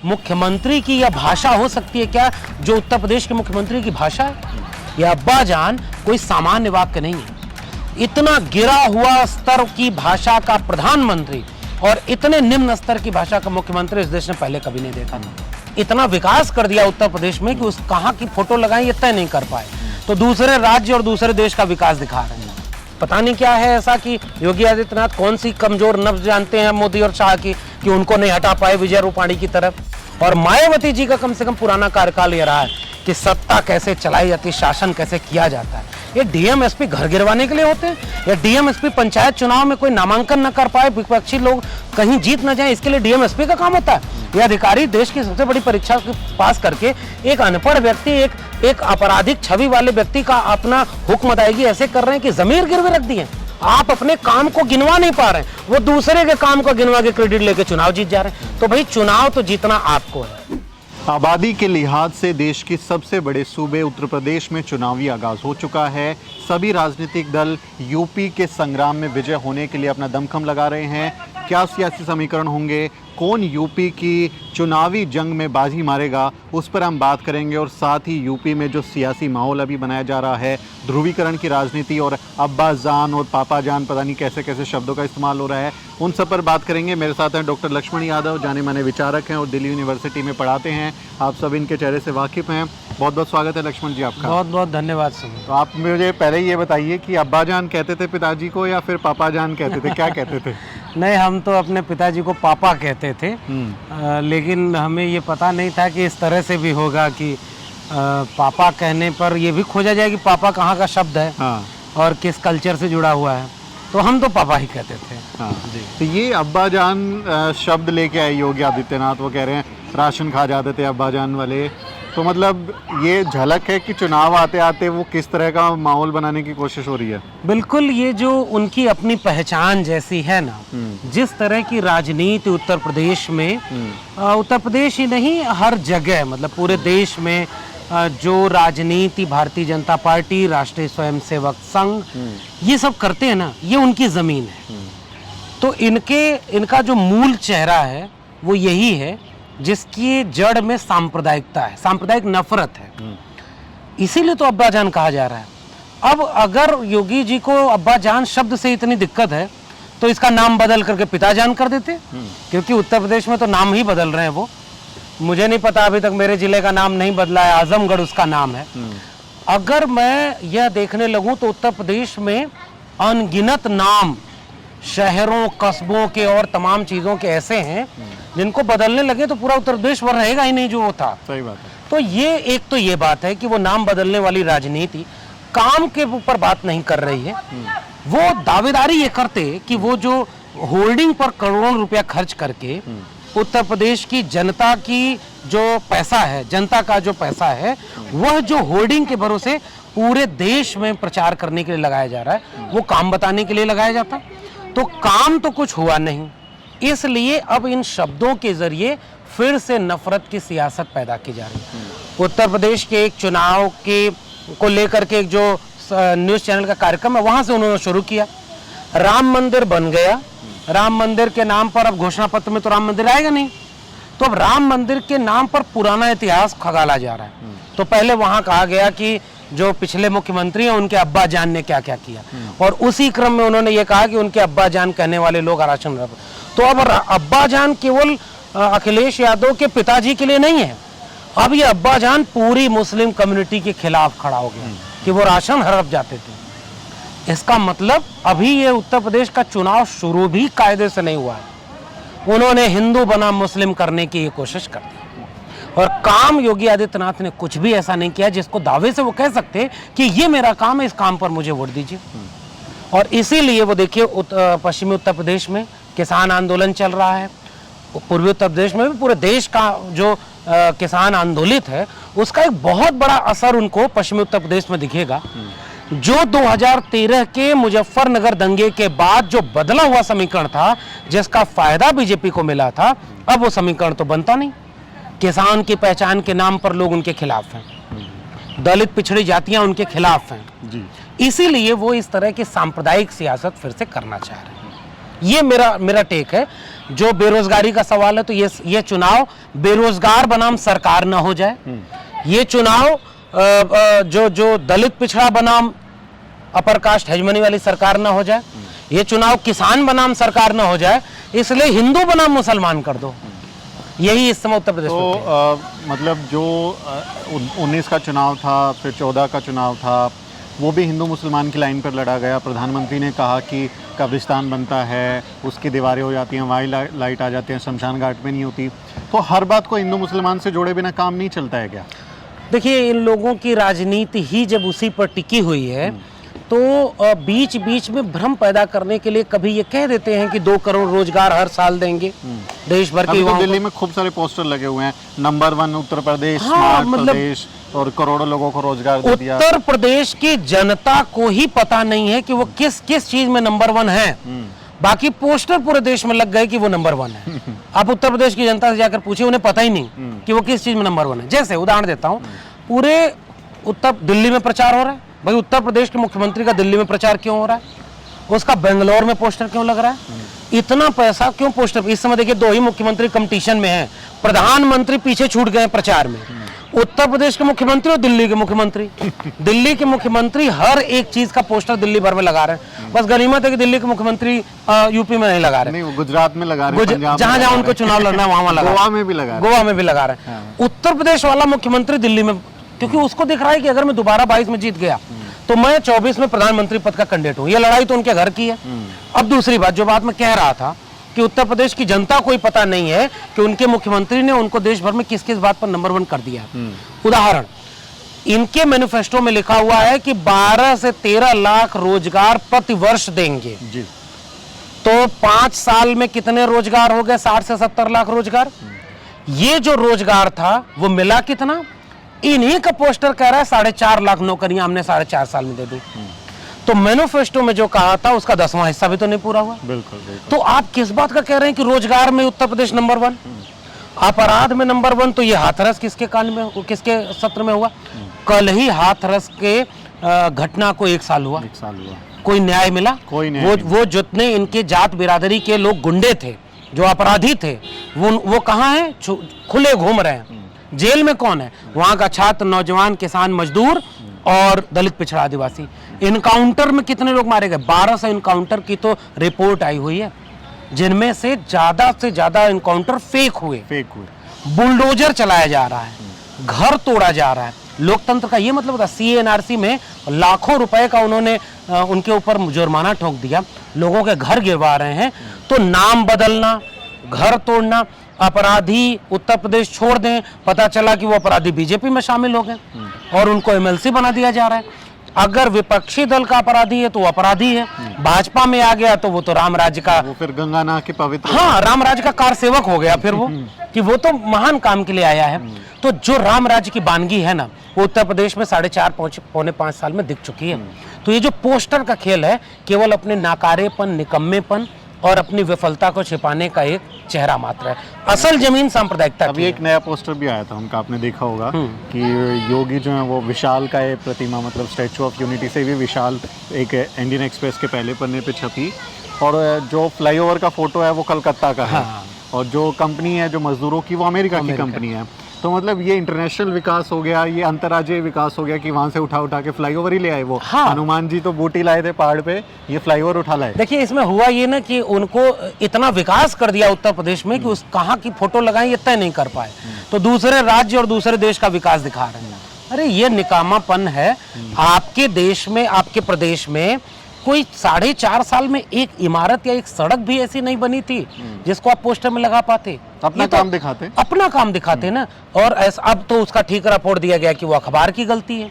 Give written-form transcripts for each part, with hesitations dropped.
मुख्यमंत्री की यह भाषा हो सकती है क्या जो उत्तर प्रदेश के मुख्यमंत्री की भाषा है? यह अब्बाजान कोई सामान्य वाक्य नहीं है। इतना गिरा हुआ स्तर की भाषा का प्रधानमंत्री और इतने निम्न स्तर की भाषा का मुख्यमंत्री इस देश ने पहले कभी नहीं देखा था। इतना विकास कर दिया उत्तर प्रदेश में कि उस कहाँ की फोटो लगाएं ये तय नहीं कर पाए, तो दूसरे राज्य और दूसरे देश का विकास दिखा रहे हैं। पता नहीं क्या है ऐसा कि योगी आदित्यनाथ कौन सी कमजोर नब्ज जानते हैं मोदी और शाह की कि उनको नहीं हटा पाए विजय रूपाणी की तरफ। और मायावती जी का कम से कम पुराना कार्यकाल ये रहा है कि सत्ता कैसे चलाई जाती, शासन कैसे किया जाता है। ये डीएम एसपी घर गिरवाने के लिए होते हैं, या डीएम एसपी पंचायत चुनाव में कोई नामांकन न कर पाए, विपक्षी लोग कहीं जीत न जाए, इसके लिए डीएम एसपी का काम होता है? ये अधिकारी देश की सबसे बड़ी परीक्षा पास करके एक अनपढ़ व्यक्ति, एक आपराधिक छवि वाले व्यक्ति का अपना हुक्म अदायगी ऐसे कर रहे हैं कि जमीर गिरवे रख दिए। आप अपने काम को गिनवा नहीं पा रहे हैं, वो दूसरे के काम को गिनवा के क्रेडिट लेके चुनाव जीत जा रहे हैं। तो भाई चुनाव तो जीतना आपको है। आबादी के लिहाज से देश के सबसे बड़े सूबे उत्तर प्रदेश में चुनावी आगाज हो चुका है। सभी राजनीतिक दल यूपी के संग्राम में विजय होने के लिए अपना दमखम लगा रहे हैं। क्या सियासी समीकरण होंगे, कौन यूपी की चुनावी जंग में बाजी मारेगा, उस पर हम बात करेंगे। और साथ ही यूपी में जो सियासी माहौल अभी बनाया जा रहा है, ध्रुवीकरण की राजनीति और अब्बा जान और पापा जान, पता नहीं कैसे कैसे शब्दों का इस्तेमाल हो रहा है, उन सब पर बात करेंगे। मेरे साथ हैं डॉक्टर लक्ष्मण यादव, जाने माने विचारक हैं और दिल्ली यूनिवर्सिटी में पढ़ाते हैं। आप सब इनके चेहरे से वाकिफ़ हैं। बहुत बहुत स्वागत है लक्ष्मण जी आपका। बहुत बहुत धन्यवाद सर। तो आप मुझे पहले ये बताइए कि अब्बा जान कहते थे पिताजी को या फिर पापा जान कहते थे, क्या कहते थे? नहीं, हम तो अपने पिताजी को पापा कहते थे, लेकिन हमें ये पता नहीं था कि इस तरह से भी होगा कि पापा कहने पर ये भी खोजा जाए कि पापा कहाँ का शब्द है। हाँ। और किस कल्चर से जुड़ा हुआ है, तो हम तो पापा ही कहते थे। हाँ जी। तो ये अब्बा जान शब्द लेके आए योगी आदित्यनाथ, वो कह रहे हैं राशन खा जाते थे अब्बा जान वाले, तो मतलब ये झलक है कि चुनाव आते आते वो किस तरह का माहौल बनाने की कोशिश हो रही है। बिल्कुल, ये जो उनकी अपनी पहचान जैसी है ना, जिस तरह की राजनीति उत्तर प्रदेश में, उत्तर प्रदेश ही नहीं हर जगह, मतलब पूरे देश में जो राजनीति भारतीय जनता पार्टी, राष्ट्रीय स्वयंसेवक संघ ये सब करते हैं ना, ये उनकी जमीन है। तो इनका जो मूल चेहरा है वो यही है, जिसकी जड़ में सांप्रदायिकता है, सांप्रदायिक नफरत है। इसीलिए तो अब्बा जान कहा जा रहा है। अब अगर योगी जी को अब्बा जान शब्द से इतनी दिक्कत है तो इसका नाम बदल करके पिता जान कर देते, क्योंकि उत्तर प्रदेश में तो नाम ही बदल रहे हैं वो। मुझे नहीं पता, अभी तक मेरे जिले का नाम नहीं बदला है, आजमगढ़ उसका नाम है। अगर मैं यह देखने लगूं तो उत्तर प्रदेश में अनगिनत नाम शहरों, कस्बों के और तमाम चीजों के ऐसे हैं जिनको बदलने लगे तो पूरा उत्तर प्रदेश वो रहेगा ही नहीं जो वो था। सही बात है। तो ये एक तो ये बात है कि वो नाम बदलने वाली राजनीति काम के ऊपर बात नहीं कर रही है। वो दावेदारी ये करते कि वो जो होल्डिंग पर करोड़ों रुपया खर्च करके उत्तर प्रदेश की जनता की जो पैसा है, जनता का जो पैसा है, वह जो होल्डिंग के भरोसे पूरे देश में प्रचार करने के लिए लगाया जा रहा है, वो काम बताने के लिए लगाया जाता। तो काम तो कुछ हुआ नहीं, इसलिए अब इन शब्दों के जरिए फिर से नफरत की सियासत पैदा की जा रही है। उत्तर प्रदेश के एक चुनाव के को लेकर के एक जो न्यूज़ चैनल का कार्यक्रम है, वहां से उन्होंने शुरू किया। राम मंदिर बन गया, राम मंदिर के नाम पर अब घोषणा पत्र में तो राम मंदिर आएगा नहीं, तो अब राम मंदिर के नाम पर पुराना इतिहास खगाला जा रहा है। तो पहले वहां कहा गया कि जो पिछले मुख्यमंत्री हैं उनके अब्बा जान ने क्या क्या किया, और उसी क्रम में उन्होंने ये कहा कि उनके अब्बा जान कहने वाले लोग आरक्षण। तो अब अब्बा जान केवल अखिलेश यादव के पिताजी के लिए नहीं है, अब ये अब्बा जान पूरी मुस्लिम कम्युनिटी के खिलाफ खड़ा हो गया कि वो राशन हड़प जाते थे। इसका मतलब अभी ये उत्तर प्रदेश का चुनाव शुरू भी कायदे से नहीं हुआ है, उन्होंने हिंदू बना मुस्लिम करने की ये कोशिश कर दी। और काम योगी आदित्यनाथ ने कुछ भी ऐसा नहीं किया जिसको दावे से वो कह सकते कि ये मेरा काम है, इस काम पर मुझे वोट दीजिए। और इसीलिए वो देखिए पश्चिमी उत्तर प्रदेश में किसान आंदोलन चल रहा है, पूर्वी उत्तर प्रदेश में भी पूरे देश का जो किसान आंदोलित है उसका एक बहुत बड़ा असर उनको पश्चिमी उत्तर प्रदेश में दिखेगा। जो 2013 के मुजफ्फरनगर दंगे के बाद जो बदला हुआ समीकरण था, जिसका फायदा बीजेपी को मिला था, अब वो समीकरण तो बनता नहीं। किसान की पहचान के नाम पर लोग उनके खिलाफ हैं, दलित पिछड़ी जातियां उनके खिलाफ हैं जी। इसीलिए वो इस तरह की सांप्रदायिक सियासत फिर से करना चाह रहे हैं। ये मेरा टेक है। जो बेरोजगारी का सवाल है, तो ये चुनाव बेरोजगार बनाम सरकार ना हो जाए। ये चुनाव जो दलित पिछड़ा बनाम अपर कास्ट हेजमनी वाली सरकार ना हो जाए। ये चुनाव किसान बनाम सरकार ना हो जाए, इसलिए हिंदू बनाम मुसलमान कर दो। यही इस समय उत्तर प्रदेश में मतलब जो 19 का चुनाव था, फिर 14 का चुनाव था, वो भी हिंदू मुसलमान की लाइन पर लड़ा गया। प्रधानमंत्री ने कहा कि कब्रिस्तान बनता है, उसकी दीवारें हो जाती हैं, वाई लाइट आ जाती हैं, शमशान घाट में नहीं होती। तो हर बात को हिंदू मुसलमान से जोड़े बिना काम नहीं चलता है क्या? देखिए, इन लोगों की राजनीति ही जब उसी पर टिकी हुई है, तो बीच बीच में भ्रम पैदा करने के लिए कभी ये कह देते हैं कि 2 करोड़ रोजगार हर साल देंगे देश भर के युवाओं को। दिल्ली में खूब सारे पोस्टर लगे हुए हैं, नंबर 1 उत्तर प्रदेश, हाँ, स्मार्ट मतलब प्रदेश, और करोड़ों लोगों को रोजगार दे दिया। उत्तर प्रदेश की जनता को ही पता नहीं है कि वो किस किस चीज में नंबर 1 है। बाकी पोस्टर पूरे देश में लग गए कि वो नंबर 1 है। आप उत्तर प्रदेश की जनता से जाकर पूछिए, उन्हें पता ही नहीं कि वो किस चीज में नंबर 1 है। जैसे उदाहरण देता हूँ, पूरे दिल्ली में प्रचार हो रहा है। भाई, उत्तर प्रदेश के मुख्यमंत्री का दिल्ली में प्रचार क्यों हो रहा है? उसका बेंगलोर में पोस्टर क्यों लग रहा है? इतना पैसा क्यों पोस्टर? इस समय देखिए, 2 ही मुख्यमंत्री कंपटीशन में हैं। प्रधानमंत्री पीछे छूट गए प्रचार में। उत्तर प्रदेश के मुख्यमंत्री और दिल्ली के मुख्यमंत्री। दिल्ली के मुख्यमंत्री हर एक चीज का पोस्टर दिल्ली भर में लगा रहे हैं। बस गनीमत है कि दिल्ली के मुख्यमंत्री यूपी में नहीं लगा रहे, नहीं, वो गुजरात में लगा रहे हैं, जहां जहां उनको चुनाव लड़ना है वहां लगा, गोवा में भी लगा, गोवा में भी लगा रहे हैं। उत्तर प्रदेश वाला मुख्यमंत्री दिल्ली में, क्योंकि उसको दिख रहा है कि अगर मैं दोबारा 22 में जीत गया तो मैं 24 में प्रधानमंत्री पद का कैंडिडेट हूं। ये लड़ाई तो उनके घर की है। अब दूसरी बात, जो बात मैं कह रहा था कि उत्तर प्रदेश की जनता को ही पता नहीं है कि उनके मुख्यमंत्री ने उनको देश भर में किस किस बात पर नंबर 1 कर दिया है। उदाहरण, इनके मैनिफेस्टो में लिखा हुआ है कि 12 से 13 लाख रोजगार प्रति वर्ष देंगे जी। तो 5 साल में कितने रोजगार हो गए? 60 से 70 लाख रोजगार। ये जो रोजगार था वो मिला कितना? इन्हीं का पोस्टर कह रहा है 4.5 लाख नौकरियां हमने 4.5 साल में दे दी। तो मैनिफेस्टो में जो कहा था उसका 10वां हिस्सा भी तो नहीं पूरा हुआ। बिल्कुल। तो आप किस बात का कह रहे हैं कि रोजगार में उत्तर प्रदेश नंबर 1, अपराध में नंबर 1? तो ये हाथरस किसके काल में, किसके सत्र में हुआ? कल ही हाथरस के घटना को 1 साल हुआ। कोई न्याय मिला? कोई न्याय। वो जितने इनके जात बिरादरी के लोग गुंडे थे, जो अपराधी थे, वो कहाँ हैं? खुले घूम रहे हैं। जेल में कौन है? वहां का छात्र, नौजवान, किसान, मजदूर और दलित पिछड़ा आदिवासी। इनकाउंटर में कितने लोग मारे गए? 1200 इनकाउंटर की तो रिपोर्ट आई हुई है, जिनमें से ज्यादा इनकाउंटर फेक हुए। बुलडोजर चलाया जा रहा है, घर तोड़ा जा रहा है। लोकतंत्र का ये मतलब था। CNRC में लाखों रुपए का उन्होंने उनके ऊपर जुर्माना ठोक दिया, लोगों के घर गिरवा रहे हैं। तो नाम बदलना, घर तोड़ना, अपराधी उत्तर प्रदेश छोड़ दें, पता चला कि वो अपराधी बीजेपी में शामिल हो गए और उनको MLC बना दिया जा रहा है। अगर विपक्षी दल का अपराधी है तो वो अपराधी है, भाजपा में आ गया तो वो तो राम राज्य का, वो फिर गंगा नहा के पवित्र, हाँ, राम राज्य का कार सेवक हो गया फिर वो, कि वो तो महान काम के लिए आया है। तो जो राम राज्य की बानगी है ना, वो उत्तर प्रदेश में 4.5 पौने 5 साल में दिख चुकी है। तो ये जो पोस्टर का खेल है, केवल अपने नाकारेपन, निकम्मेपन और अपनी विफलता को छिपाने का एक चेहरा मात्र है। असल जमीन सांप्रदायिकता। अभी एक नया पोस्टर भी आया था उनका, आपने देखा होगा कि योगी जो है वो विशाल का एक प्रतिमा, मतलब स्टैचू ऑफ यूनिटी से भी विशाल, एक इंडियन एक्सप्रेस के पहले पन्ने पे छपी। और जो फ्लाईओवर का फोटो है वो कलकत्ता का है। हाँ। और जो कंपनी है जो मजदूरों की, वो अमेरिका की कंपनी है। तो मतलब ये इंटरनेशनल विकास हो गया, ये अंतर्राज्यीय विकास हो गया कि वहां से उठा के फ्लाईओवर ही ले आए वो। हाँ। हनुमान जी तो बूटी लाए थे पहाड़ पे, ये फ्लाईओवर उठा लाए। देखिए, इसमें हुआ ये ना कि उनको इतना विकास कर दिया उत्तर प्रदेश में कि उस कहाँ की फोटो लगाएं ये तय नहीं कर पाए, तो दूसरे राज्य और दूसरे देश का विकास दिखा रहे हैं। अरे ये निकामापन है। आपके देश में, आपके प्रदेश में कोई 4.5 साल में एक इमारत या एक सड़क भी ऐसी नहीं बनी थी जिसको आप पोस्टर में लगा पाते। अपना काम दिखाते, अपना काम दिखाते ना। और ऐसा अब तो उसका ठीकरा फोड़ दिया गया कि वो अखबार की गलती है।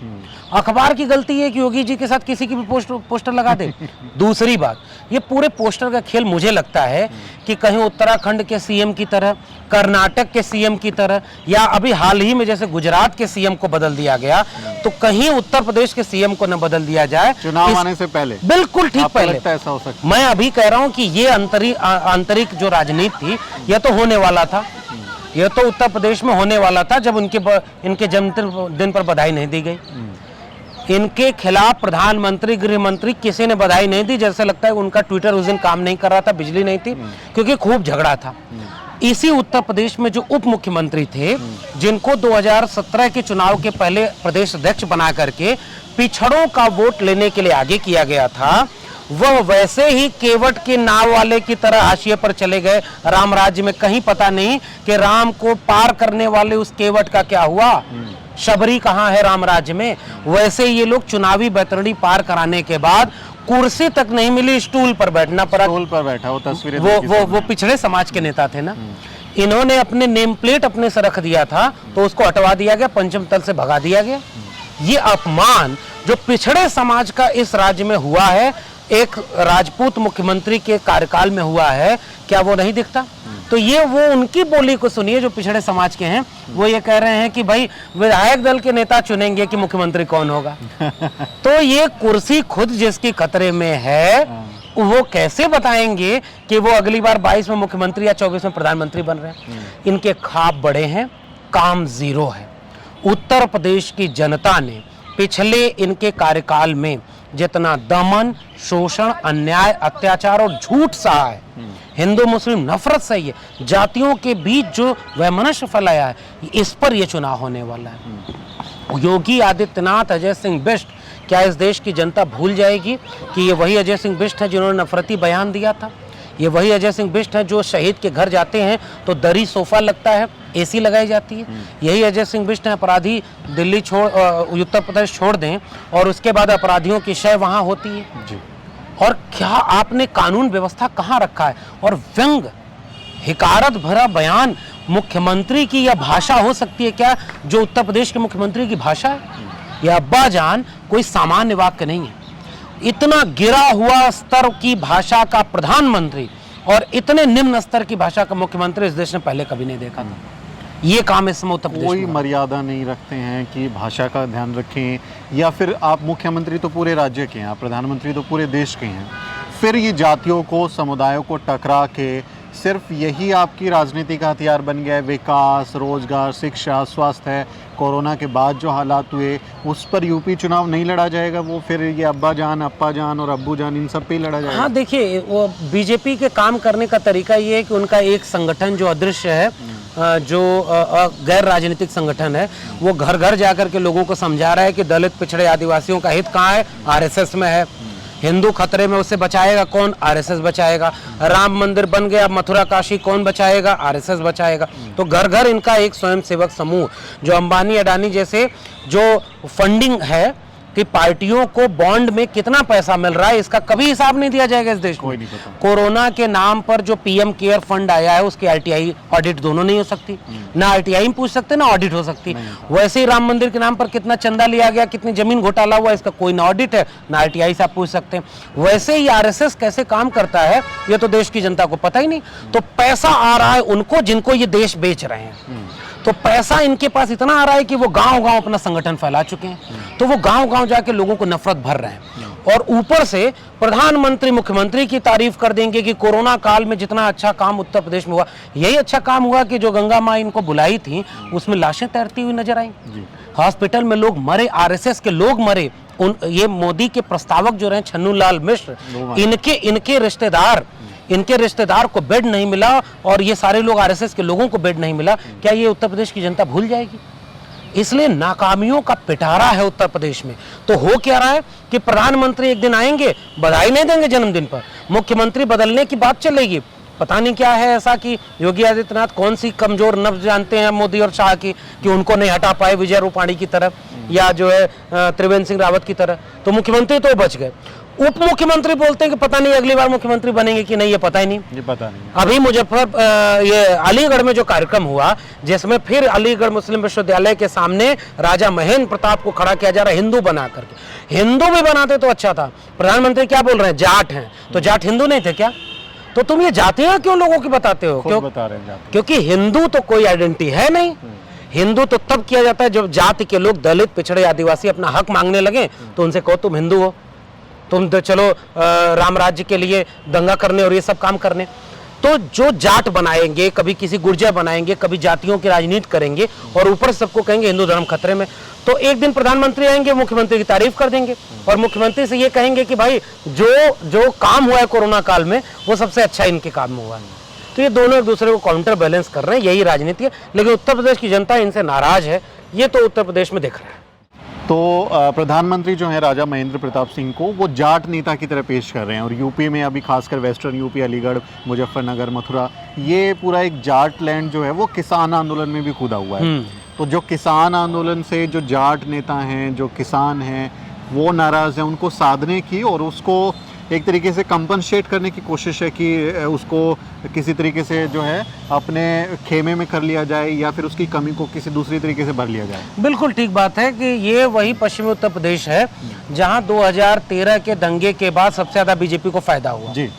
अखबार की गलती है कि योगी जी के साथ किसी की भी पोस्टर लगा दे। दूसरी बात, ये पूरे पोस्टर का खेल मुझे लगता है कि कहीं उत्तराखंड के CM की तरह, कर्नाटक के CM की तरह, या अभी हाल ही में जैसे गुजरात के CM को बदल दिया गया, तो कहीं उत्तर प्रदेश के CM को न बदल दिया जाए चुनाव आने से पहले। बिल्कुल ठीक पहले। ऐसा हो सकता है। मैं अभी कह रहा हूं कि ये आंतरिक जो राजनीति थी, यह तो होने वाला था, यह तो उत्तर प्रदेश में होने वाला था जब इनके जन्मदिन पर बधाई नहीं दी गई। इनके खिलाफ प्रधानमंत्री, गृह मंत्री किसी ने बधाई नहीं दी। जैसे लगता है उनका ट्विटर उस दिन काम नहीं कर रहा था, बिजली नहीं थी, क्योंकि खूब झगड़ा था। इसी उत्तर प्रदेश में जो उप मुख्यमंत्री थे, जिनको 2017 के चुनाव के पहले प्रदेश अध्यक्ष बना करके पिछड़ों का वोट लेने के लिए आगे किया गया था, वह वैसे ही केवट के नाव वाले की तरह हाशिए पर चले गए राम राज्य में। कहीं पता नहीं कि राम को पार करने वाले उस केवट का क्या हुआ, शबरी कहाँ है राम राज्य में। वैसे ये लोग चुनावी बैतरणी पार कराने के बाद कुर्सी तक नहीं मिली, स्टूल पर बैठना पड़ा। स्टूल पर बैठा, वो तस्वीरें वो पिछड़े समाज के नेता थे ना, इन्होंने अपने नेम प्लेट अपने से रख दिया था, तो उसको हटवा दिया गया, पंचम तल से भगा दिया गया। ये अपमान जो पिछड़े समाज का इस राज्य में हुआ है, एक राजपूत मुख्यमंत्री के कार्यकाल में हुआ है, क्या वो नहीं दिखता? तो ये वो उनकी बोली को सुनिए जो पिछड़े समाज के हैं। वो ये कह रहे हैं कि भाई विधायक दल के नेता चुनेंगे कि मुख्यमंत्री कौन होगा। तो ये कुर्सी खुद जिसकी खतरे में है, वो कैसे बताएंगे कि वो अगली बार 22 में मुख्यमंत्री या 24 में प्रधानमंत्री बन रहे हैं? इनके ख्वाब बड़े हैं, काम जीरो है। उत्तर प्रदेश की जनता ने पिछले इनके कार्यकाल में जितना दमन, शोषण, अन्याय, अत्याचार और झूठ सहा है, हिंदू मुस्लिम नफरत सही है, जातियों के बीच जो वैमनस्य फैलाया है, इस पर यह चुनाव होने वाला है। योगी आदित्यनाथ, अजय सिंह बिष्ट, क्या इस देश की जनता भूल जाएगी कि ये वही अजय सिंह बिष्ट है जिन्होंने नफरती बयान दिया था? ये वही अजय सिंह बिष्ट है जो शहीद के घर जाते हैं तो दरी सोफा लगता है, एसी लगाई जाती है? यही अजय सिंह बिष्ट है अपराधी दिल्ली छोड़, उत्तर प्रदेश छोड़ दें और उसके बाद अपराधियों की शय वहां होती है जी। और क्या आपने कानून व्यवस्था कहाँ रखा है? और व्यंग, हिकारत भरा बयान मुख्यमंत्री की, यह भाषा हो सकती है क्या जो उत्तर प्रदेश के मुख्यमंत्री की भाषा है? यह अब्बा जान कोई सामान्य वाक्य नहीं है। इतना गिरा हुआ स्तर की भाषा का प्रधानमंत्री और इतने निम्न स्तर की भाषा का मुख्यमंत्री इस देश ने पहले कभी नहीं देखा था। ये काम इस समय उत्तर प्रदेश कोई मर्यादा नहीं रखते हैं कि भाषा का ध्यान रखें, या फिर आप मुख्यमंत्री तो पूरे राज्य के हैं, आप प्रधानमंत्री तो पूरे देश के हैं, फिर ये जातियों को, समुदायों को टकरा के सिर्फ यही आपकी राजनीति का हथियार बन गया है? विकास, रोजगार, शिक्षा, स्वास्थ्य है, कोरोना के बाद जो हालात हुए उस पर यूपी चुनाव नहीं लड़ा जाएगा? वो फिर ये अब्बा जान, अप्पा जान और अब्बू जान, इन सब पे ही लड़ा जाएगा? हाँ, देखिए, वो बीजेपी के काम करने का तरीका ये है कि उनका एक संगठन जो अदृश्य है, जो गैर राजनीतिक संगठन है, वो घर घर जाकर के लोगों को समझा रहा है कि दलित, पिछड़े, आदिवासियों का हित कहाँ है? आरएसएस में है। हिंदू खतरे में, उसे बचाएगा कौन? आरएसएस बचाएगा। राम मंदिर बन गया, मथुरा काशी कौन बचाएगा? आरएसएस बचाएगा। तो घर घर इनका एक स्वयंसेवक समूह, जो अंबानी, अडानी जैसे जो फंडिंग है कि पार्टियों को बॉन्ड में कितना पैसा मिल रहा है, इसका कभी हिसाब नहीं दिया जाएगा इस देश में। कोरोना के नाम पर जो पीएम केयर फंड आया है, उसकी आरटीआई ऑडिट दोनों नहीं हो सकती, ना आरटीआई पूछ सकते ना ऑडिट हो सकती। वैसे ही राम मंदिर के नाम पर कितना चंदा लिया गया, कितनी जमीन घोटाला हुआ, इसका कोई ना ऑडिट है ना आरटीआई से आप पूछ सकते हैं। वैसे ही आरएसएस कैसे काम करता है ये तो देश की जनता को पता ही नहीं। तो पैसा आ रहा है उनको जिनको ये देश बेच रहे हैं, तो पैसा इनके पास इतना आ रहा है कि वो गांव-गांव अपना संगठन फैला चुके हैं। तो वो गांव-गांव जाके लोगों को नफरत भर रहे हैं और ऊपर से प्रधानमंत्री, मुख्यमंत्री की तारीफ कर देंगे कि कोरोना काल में जितना अच्छा काम उत्तर प्रदेश में हुआ, यही अच्छा काम हुआ कि जो गंगा माँ इनको बुलाई थी उसमें लाशें तैरती हुई नजर आई, हॉस्पिटल में लोग मरे, आरएसएस के लोग मरे। ये मोदी के प्रस्तावक जो रहे छन्नू लाल मिश्र, इनके रिश्तेदार को बेड नहीं मिला और ये सारे लोग आरएसएस के लोगों को बेड नहीं मिला। क्या ये उत्तर प्रदेश की जनता भूल जाएगी? इसलिए नाकामियों का पिटारा है उत्तर प्रदेश में। तो हो क्या रहा है कि प्रधानमंत्री एक दिन आएंगे, बधाई नहीं देंगे जन्मदिन पर, मुख्यमंत्री बदलने की बात चलेगी। पता नहीं क्या है ऐसा कि योगी आदित्यनाथ कौन सी कमजोर नब्ज जानते हैं मोदी और शाह की कि उनको नहीं हटा पाए विजय रूपाणी की तरफ या जो है त्रिवेंद्र सिंह रावत की तरह। तो मुख्यमंत्री तो बच गए, उप मुख्यमंत्री बोलते हैं कि पता नहीं अगली बार मुख्यमंत्री बनेंगे कि नहीं, ये पता ही नहीं। ये पता नहीं। अभी ये अलीगढ़ में जो कार्यक्रम हुआ, जिसमें फिर अलीगढ़ मुस्लिम विश्वविद्यालय के सामने राजा महेंद्र प्रताप को खड़ा किया जा रहा है हिंदू बना करके। हिंदू भी बनाते तो अच्छा था। प्रधानमंत्री क्या बोल रहे हैं? जाट हैं। तो जाट हिंदू नहीं थे क्या? तो तुम ये जातियां क्यों लोगों की बताते हो? क्यों बता रहे हैं? क्योंकि हिंदू तो कोई आइडेंटिटी है नहीं। हिंदू तो तब किया जाता है जब जाति के लोग, दलित, पिछड़े, आदिवासी अपना हक मांगने लगे तो उनसे कहो तुम हिंदू हो, तुम तो चलो राम राज्य के लिए दंगा करने और ये सब काम करने। तो जो जाट बनाएंगे, कभी किसी गुर्जर बनाएंगे, कभी जातियों की राजनीति करेंगे और ऊपर सबको कहेंगे हिंदू धर्म खतरे में, तो एक दिन प्रधानमंत्री आएंगे, मुख्यमंत्री की तारीफ कर देंगे और मुख्यमंत्री से ये कहेंगे कि भाई जो काम हुआ है कोरोना काल में वो सबसे अच्छा इनके काम में हुआ है। तो ये दोनों एक दूसरे को काउंटर बैलेंस कर रहे हैं, यही राजनीति है। लेकिन उत्तर प्रदेश की जनता इनसे नाराज है, ये तो उत्तर प्रदेश में दिख रहा है। तो प्रधानमंत्री जो है राजा महेंद्र प्रताप सिंह को वो जाट नेता की तरह पेश कर रहे हैं, और यूपी में अभी खासकर वेस्टर्न यूपी, अलीगढ़, मुजफ्फरनगर, मथुरा, ये पूरा एक जाट लैंड जो है वो किसान आंदोलन में भी कूदा हुआ है। तो जो किसान आंदोलन से जो जाट नेता हैं, जो किसान हैं, वो नाराज़ हैं, उनको साधने की और उसको एक तरीके से कंपनसेट करने की कोशिश है कि उसको किसी तरीके से जो है अपने खेमे में कर लिया जाए या फिर उसकी कमी को किसी दूसरी तरीके से भर लिया जाए। बिल्कुल ठीक बात है कि ये वही पश्चिमी उत्तर प्रदेश है जहां 2013 के दंगे के बाद सबसे ज़्यादा बीजेपी को फायदा हुआ जी।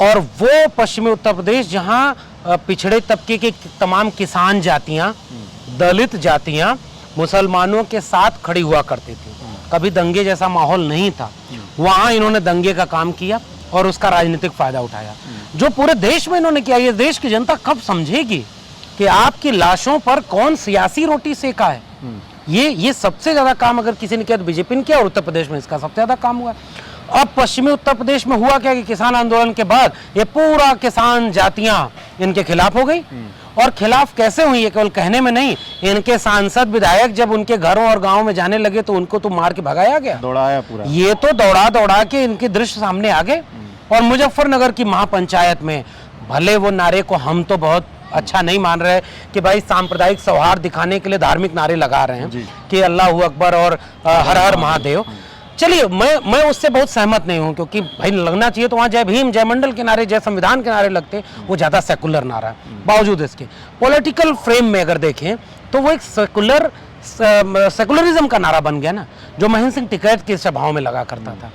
और वो पश्चिमी उत्तर प्रदेश जहां पिछड़े तबके के तमाम किसान जातियां, दलित जातियां मुसलमानों के साथ खड़ी हुआ करती थी, कभी दंगे जैसा माहौल नहीं था, वहां इन्होंने दंगे का काम किया और उसका राजनीतिक फायदा उठाया, जो पूरे देश में इन्होंने किया। ये देश की जनता कब समझेगी कि आपकी लाशों पर कौन सियासी रोटी सेका है। ये सबसे ज्यादा काम अगर किसी ने किया तो बीजेपी ने किया, और उत्तर प्रदेश में इसका सबसे ज्यादा काम हुआ। अब पश्चिमी उत्तर प्रदेश में हुआ क्या कि किसान आंदोलन के बाद ये पूरा किसान जातियां इनके खिलाफ हो गई। और खिलाफ कैसे हुई, ये केवल कहने में नहीं, इनके सांसद विधायक जब उनके घरों और गांव में जाने लगे तो उनको तो मार के भगाया गया, दौड़ाया पूरा। ये तो दौड़ा दौड़ा के इनके दृश्य सामने आ गए। और मुजफ्फरनगर की महापंचायत में भले वो नारे को हम तो बहुत अच्छा नहीं मान रहे कि भाई सांप्रदायिक सौहार्द दिखाने के लिए धार्मिक नारे लगा रहे हैं कि अल्लाह अकबर और हर हर महादेव, चलिए मैं उससे बहुत सहमत नहीं हूं, क्योंकि भाई लगना चाहिए तो वहाँ जय भीम, जय मंडल के नारे, जय संविधान के नारे लगते, वो ज़्यादा सेकुलर नारा है। बावजूद इसके पॉलिटिकल फ्रेम में अगर देखें तो वो एक सेकुलरिज्म का नारा बन गया ना, जो महेंद्र सिंह टिकैत की सभाओं में लगा करता था।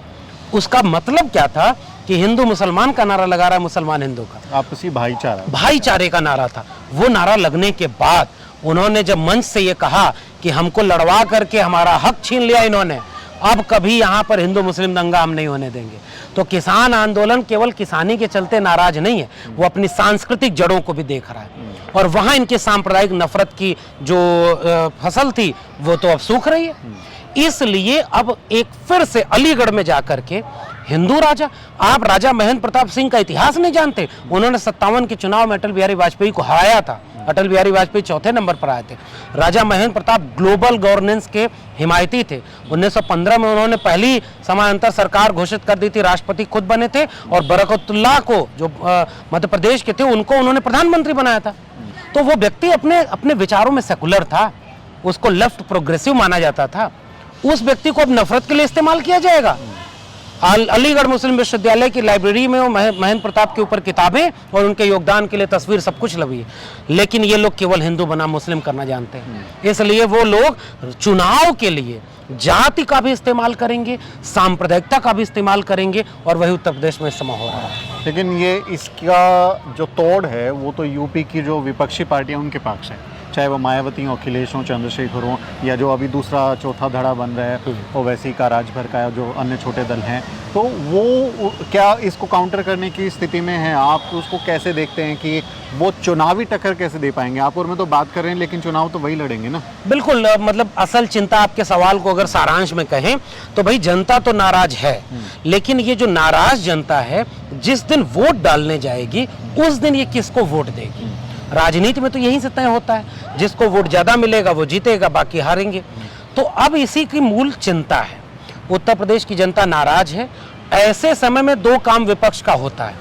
उसका मतलब क्या था कि हिंदू मुसलमान का नारा लगा रहा है, मुसलमान हिंदू का, आपसी भाईचारे का नारा था। वो नारा लगने के बाद उन्होंने जब मंच से ये कहा कि हमको लड़वा करके हमारा हक छीन लिया इन्होंने, अब कभी यहाँ पर हिंदू मुस्लिम दंगा हम नहीं होने देंगे, तो किसान आंदोलन केवल किसानी के चलते नाराज नहीं है, वो अपनी सांस्कृतिक जड़ों को भी देख रहा है। और वहाँ इनके सांप्रदायिक नफरत की जो फसल थी वो तो अब सूख रही है। इसलिए अब एक फिर से अलीगढ़ में जाकर के हिंदू राजा, आप राजा महेंद्र प्रताप सिंह का इतिहास नहीं जानते? उन्होंने 57 के चुनाव में अटल बिहारी वाजपेयी को हराया था। अटल बिहारी वाजपेयी चौथे नंबर पर आए थे। राजा महेंद्र प्रताप ग्लोबल गवर्नेंस के हिमायती थे। 1915 में उन्होंने पहली समानांतर सरकार घोषित कर दी थी, राष्ट्रपति खुद बने थे, और बरकतुल्लाह को जो मध्य प्रदेश के थे उनको उन्होंने प्रधानमंत्री बनाया था। तो वो व्यक्ति अपने विचारों में सेकुलर था, उसको लेफ्ट प्रोग्रेसिव माना जाता था। उस व्यक्ति को अब नफरत के लिए इस्तेमाल किया जाएगा। अलीगढ़ मुस्लिम विश्वविद्यालय की लाइब्रेरी में महेंद्र प्रताप के ऊपर किताबें और उनके योगदान के लिए तस्वीर सब कुछ लगी है, लेकिन ये लोग केवल हिंदू बनाम मुस्लिम करना जानते हैं। इसलिए वो लोग चुनाव के लिए जाति का भी इस्तेमाल करेंगे, सांप्रदायिकता का भी इस्तेमाल करेंगे, और वही उत्तर प्रदेश में इस समय हो रहा है। लेकिन ये इसका जो तोड़ है वो तो यूपी की जो विपक्षी पार्टियां उनके पक्ष है, चाहे वो मायावती हो, अखिलेश हो, चंद्रशेखर हो, या जो अभी दूसरा चौथा धड़ा बन रहा है ओवैसी का, राजभर का, जो अन्य छोटे दल हैं, तो वो क्या इसको काउंटर करने की स्थिति में है? आप उसको कैसे देखते हैं कि वो चुनावी टक्कर कैसे दे पाएंगे? आप और मैं तो बात कर रहे हैं, लेकिन चुनाव तो वही लड़ेंगे ना। बिल्कुल, मतलब असल चिंता आपके सवाल को अगर सारांश में कहें तो भाई जनता तो नाराज है, लेकिन ये जो नाराज जनता है जिस दिन वोट डालने जाएगी उस दिन ये किसको वोट देगी? राजनीति में तो यही से तय होता है, जिसको वोट ज्यादा मिलेगा वो जीतेगा, बाकी हारेंगे। तो अब इसी की मूल चिंता है। उत्तर प्रदेश की जनता नाराज है। ऐसे समय में दो काम विपक्ष का होता है,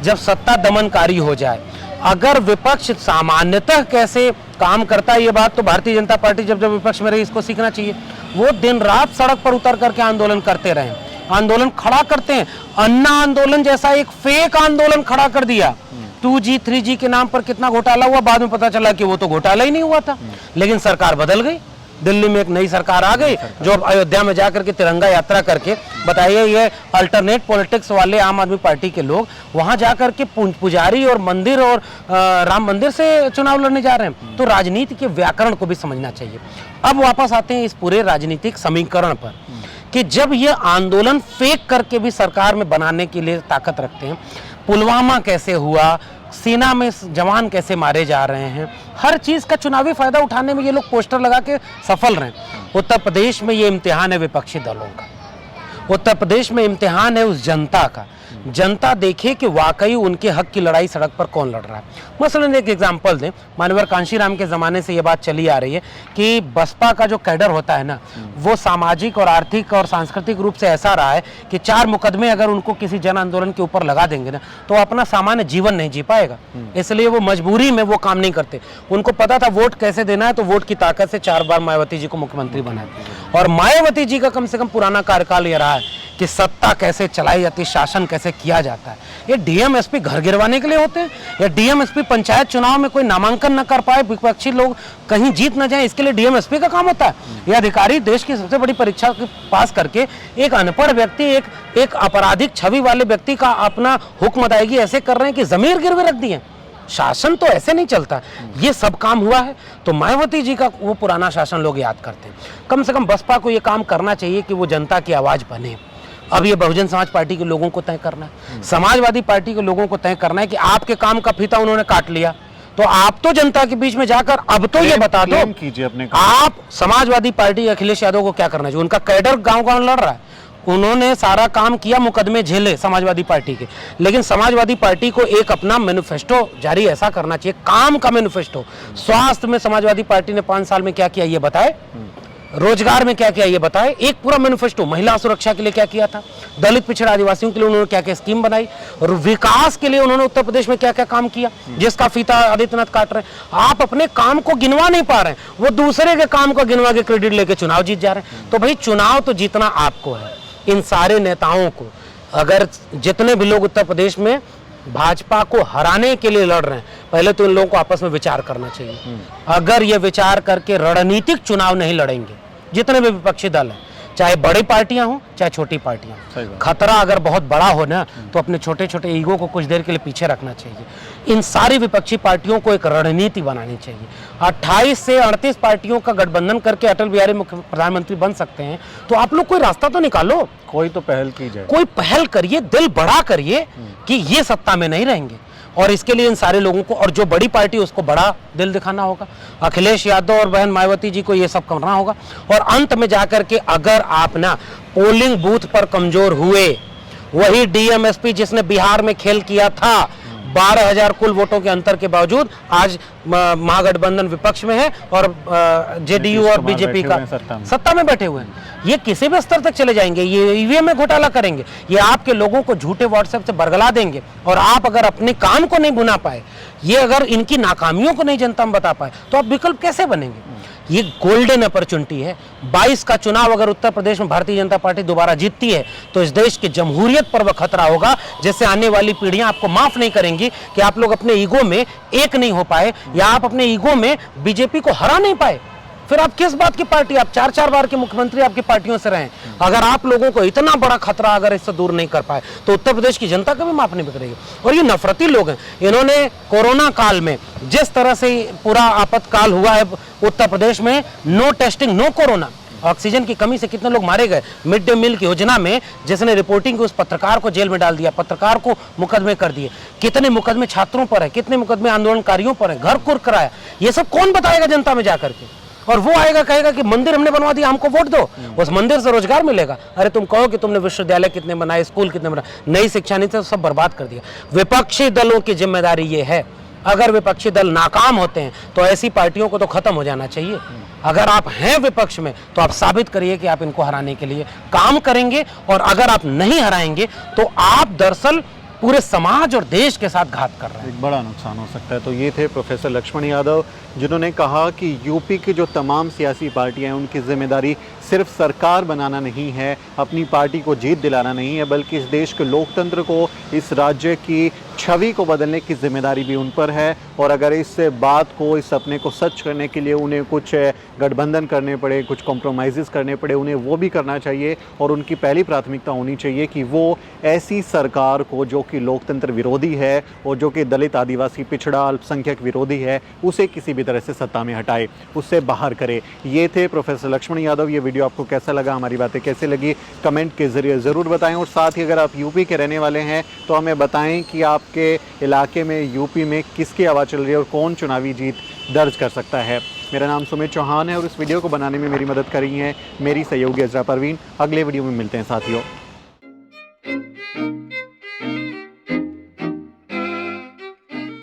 जब सत्ता दमनकारी हो जाए। अगर विपक्ष सामान्यतः कैसे काम करता है, ये बात तो भारतीय जनता पार्टी जब विपक्ष में रही इसको सीखना चाहिए। वो दिन रात सड़क पर उतर करके आंदोलन करते रहे, आंदोलन खड़ा करते हैं। अन्ना आंदोलन जैसा एक फेक आंदोलन खड़ा कर दिया, 2G 3G के नाम पर कितना घोटाला हुआ, बाद में पता चला कि वो तो घोटाला ही नहीं हुआ था। लेकिन सरकार बदल गई, दिल्ली में एक नई सरकार आ गई जो अब अयोध्या में जाकर के तिरंगा यात्रा करके, बताइए ये अल्टरनेट पॉलिटिक्स वाले आम आदमी पार्टी के लोग वहां जाकर के पुजारी और मंदिर और राम मंदिर से चुनाव लड़ने जा रहे हैं। तो राजनीति के व्याकरण को भी समझना चाहिए। अब वापस आते हैं इस पूरे राजनीतिक समीकरण पर कि जब ये आंदोलन फेक करके भी सरकार में बनाने के लिए ताकत रखते हैं। पुलवामा कैसे हुआ, सेना में जवान कैसे मारे जा रहे हैं, हर चीज़ का चुनावी फायदा उठाने में ये लोग पोस्टर लगा के सफल रहे। उत्तर प्रदेश में ये इम्तिहान है विपक्षी दलों का, उत्तर प्रदेश में इम्तिहान है उस जनता का। जनता देखे कि वाकई उनके हक की लड़ाई सड़क पर कौन लड़ रहा है। मसलन एक एग्जांपल दें, माननीय कांशीराम के ज़माने से ये बात चली आ रही है कि बसपा का जो कैडर होता है ना, वो सामाजिक और आर्थिक और सांस्कृतिक रूप से ऐसा रहा है कि 4 मुकदमे अगर उनको किसी जन आंदोलन के ऊपर लगा देंगे ना, तो अपना सामान्य जीवन नहीं जी पाएगा। इसलिए वो मजबूरी में वो काम नहीं करते। उनको पता था वोट कैसे देना है, तो वोट की ताकत से 4 बार मायावती जी को मुख्यमंत्री बनाया। और मायावती जी का कम से कम पुराना कार्यकाल ये रहा है कि सत्ता कैसे चलाई जाती, शासन कैसे किया जाता है। ये डीएम एसपी घर गिरवाने के लिए होते हैं, या डीएम एसपी पंचायत चुनाव में कोई नामांकन न कर पाए, विपक्षी लोग कहीं जीत न जाए, इसके लिए डीएम एसपी का काम होता है। ये अधिकारी देश की सबसे बड़ी परीक्षा पास करके एक अनपढ़ व्यक्ति, एक आपराधिक छवि वाले व्यक्ति का अपना हुक्म अदायगी ऐसे कर रहे हैं कि जमीर गिरवे रख दिए। शासन तो ऐसे नहीं चलता। ये सब काम हुआ है तो मायावती जी का वो पुराना शासन लोग याद करते हैं। कम से कम बसपा को ये काम करना चाहिए कि वो जनता की आवाज़ बने। अब ये बहुजन समाज पार्टी के लोगों को तय करना है, समाजवादी पार्टी के लोगों को तय करना है कि आपके काम का फीता उन्होंने काट लिया, तो आप तो जनता के बीच में जाकर अब तो ये बता दो कीजिए अपने आप समाजवादी पार्टी अखिलेश यादव को क्या करना चाहिए। उनका कैडर गांव-गांव लड़ रहा है, उन्होंने सारा काम किया, मुकदमे झेले समाजवादी पार्टी के, लेकिन समाजवादी पार्टी को एक अपना मैनिफेस्टो जारी ऐसा करना चाहिए, काम का मैनिफेस्टो। स्वास्थ्य में समाजवादी पार्टी ने 5 साल में क्या किया ये बताए, रोजगार में क्या किया ये बताए, एक पूरा मैनिफेस्टो। महिला सुरक्षा के लिए क्या किया था, दलित पिछड़ा आदिवासियों के लिए उन्होंने क्या क्या स्कीम बनाई, और विकास के लिए उन्होंने उत्तर प्रदेश में क्या क्या काम किया, जिसका फीता आदित्यनाथ काट रहे हैं। आप अपने काम को गिनवा नहीं पा रहे हैं, वो दूसरे के काम को गिनवा के क्रेडिट लेके चुनाव जीत जा रहे हैं। तो भाई चुनाव तो जीतना आपको है। इन सारे नेताओं को, अगर जितने भी लोग उत्तर प्रदेश में भाजपा को हराने के लिए लड़ रहे हैं, पहले तो इन लोगों को आपस में विचार करना चाहिए। अगर ये विचार करके रणनीतिक चुनाव नहीं लड़ेंगे, जितने भी विपक्षी दल हैं, चाहे बड़ी पार्टियां हों चाहे छोटी पार्टियां हों, खतरा अगर बहुत बड़ा हो ना, तो अपने छोटे छोटे ईगो को कुछ देर के लिए पीछे रखना चाहिए। इन सारी विपक्षी पार्टियों को एक रणनीति बनानी चाहिए। 28 से 38 पार्टियों का गठबंधन करके अटल बिहारी मुख्य प्रधानमंत्री बन सकते हैं, तो आप लोग कोई रास्ता तो निकालो, कोई तो पहल की जाए, कोई पहल करिए, दिल बड़ा करिए कि ये सत्ता में नहीं रहेंगे। और इसके लिए इन सारे लोगों को, और जो बड़ी पार्टी उसको बड़ा दिल दिखाना होगा। अखिलेश यादव और बहन मायावती जी को ये सब करना होगा। और अंत में जाकर के अगर आप ना पोलिंग बूथ पर कमजोर हुए, वही डीएमएसपी जिसने बिहार में खेल किया था, 12,000 कुल वोटों के अंतर के बावजूद आज महागठबंधन विपक्ष में है और जेडीयू और बीजेपी का सत्ता में बैठे हुए हैं। ये किसी भी स्तर तक चले जाएंगे, ये ईवीएम में घोटाला करेंगे, ये आपके लोगों को झूठे व्हाट्सएप से बरगला देंगे। और आप अगर अपने काम को नहीं बुना पाए, ये अगर इनकी नाकामियों को नहीं जनता में बता पाए, तो आप विकल्प कैसे बनेंगे। ये गोल्डन अपॉर्चुनिटी है। 22 का चुनाव अगर उत्तर प्रदेश में भारतीय जनता पार्टी दोबारा जीतती है, तो इस देश की जमहूरियत पर वह खतरा होगा, जिससे आने वाली पीढ़ियां आपको माफ नहीं करेंगी कि आप लोग अपने ईगो में एक नहीं हो पाए, या आप अपने ईगो में बीजेपी को हरा नहीं पाए। फिर आप किस बात की पार्टी, आप 4-4 बार के मुख्यमंत्री आपकी पार्टियों से रहे। अगर आप लोगों को इतना बड़ा खतरा अगर इससे दूर नहीं कर पाए, तो उत्तर प्रदेश की जनता कभी माफ नहीं करेगी। और ये नफरती लोग हैं, इन्होंने कोरोना काल में जिस तरह से पूरा आपातकाल हुआ है उत्तर प्रदेश में, no testing no corona, oxygen की कमी से कितने लोग मारे गए। मिड डे मील की योजना में जिसने रिपोर्टिंग की, उस पत्रकार को जेल में डाल दिया, पत्रकार को मुकदमे कर दिए। कितने मुकदमे छात्रों पर है, कितने मुकदमे आंदोलनकारियों पर है, घर कुर कराया। ये सब कौन बताएगा जनता में जाकर के। और वो आएगा कहेगा कि मंदिर हमने बनवा दिया, हमको वोट दो, उस मंदिर से रोजगार मिलेगा। अरे तुम कहो कि तुमने विश्वविद्यालय कितने बनाए, स्कूल कितने बनाए, नई शिक्षा नीति तो सब बर्बाद कर दिया। विपक्षी दलों की जिम्मेदारी ये है, अगर विपक्षी दल नाकाम होते हैं तो ऐसी पार्टियों को तो खत्म हो जाना चाहिए। अगर आप हैं विपक्ष में, तो आप साबित करिए कि आप इनको हराने के लिए काम करेंगे। और अगर आप नहीं हराएंगे, तो आप दरअसल पूरे समाज और देश के साथ घात कर रहे हैं। एक बड़ा नुकसान हो सकता है। तो ये थे प्रोफेसर लक्ष्मण यादव, जिन्होंने कहा कि यूपी की जो तमाम सियासी पार्टियां हैं, उनकी जिम्मेदारी सिर्फ सरकार बनाना नहीं है, अपनी पार्टी को जीत दिलाना नहीं है, बल्कि इस देश के लोकतंत्र को, इस राज्य की छवि को बदलने की जिम्मेदारी भी उन पर है। और अगर इस बात को, इस सपने को सच करने के लिए उन्हें कुछ गठबंधन करने पड़े, कुछ कॉम्प्रोमाइज़ करने पड़े, उन्हें वो भी करना चाहिए। और उनकी पहली प्राथमिकता होनी चाहिए कि वो ऐसी सरकार को जो कि लोकतंत्र विरोधी है और जो कि दलित, आदिवासी, पिछड़ा, अल्पसंख्यक विरोधी है, उसे किसी भी तरह से सत्ता में हटाए, उससे बाहर करे। ये थे प्रोफेसर लक्ष्मण यादव। ये वीडियो आपको कैसा लगा, हमारी बातें कैसे लगी, कमेंट के ज़रिए ज़रूर बताएं। और साथ ही अगर आप यूपी के रहने वाले हैं तो हमें बताएं कि आपके इलाके में, यूपी में किसकी आवाज़ चल रही है और कौन चुनावी जीत दर्ज कर सकता है। मेरा नाम सुमित चौहान है और इस वीडियो को बनाने में मेरी मदद कर रही हैं मेरी सहयोगी अजरा परवीन। अगले वीडियो में मिलते हैं साथियों।